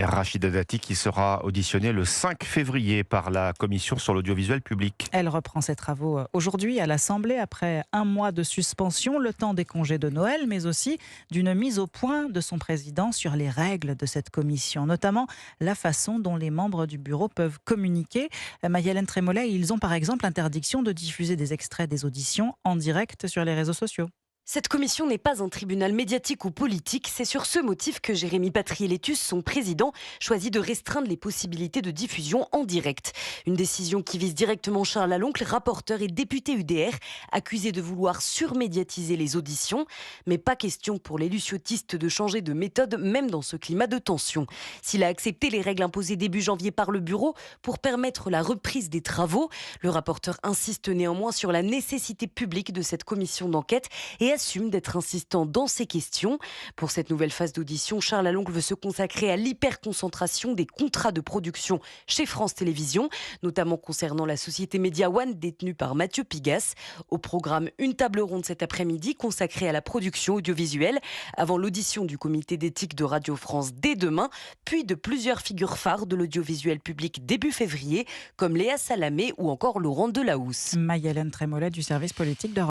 Rachida Dati qui sera auditionnée le 5 février par la Commission sur l'audiovisuel public. Elle reprend ses travaux aujourd'hui à l'Assemblée après un mois de suspension, le temps des congés de Noël, mais aussi d'une mise au point de son président sur les règles de cette commission, notamment la façon dont les membres du bureau peuvent communiquer. Marie-Hélène Trémollet, ils ont par exemple l'interdiction de diffuser des extraits des auditions en direct sur les réseaux sociaux. Cette commission n'est pas un tribunal médiatique ou politique. C'est sur ce motif que Jérémy Patriélétus, son président, choisit de restreindre les possibilités de diffusion en direct. Une décision qui vise directement Charles Laloncle, rapporteur et député UDR, accusé de vouloir surmédiatiser les auditions. Mais pas question pour l'élu ciotiste de changer de méthode, même dans ce climat de tension. S'il a accepté les règles imposées début janvier par le bureau pour permettre la reprise des travaux, le rapporteur insiste néanmoins sur la nécessité publique de cette commission d'enquête et assume d'être insistant dans ces questions. Pour cette nouvelle phase d'audition, Charles Laloncle veut se consacrer à l'hyperconcentration des contrats de production chez France Télévisions, notamment concernant la société Media One détenue par Mathieu Pigasse. Au programme, une table ronde cet après-midi consacrée à la production audiovisuelle, avant l'audition du comité d'éthique de Radio France dès demain, puis de plusieurs figures phares de l'audiovisuel public début février, comme Léa Salamé ou encore Laurent Delahousse. Marie-Hélène Trémollet du service politique de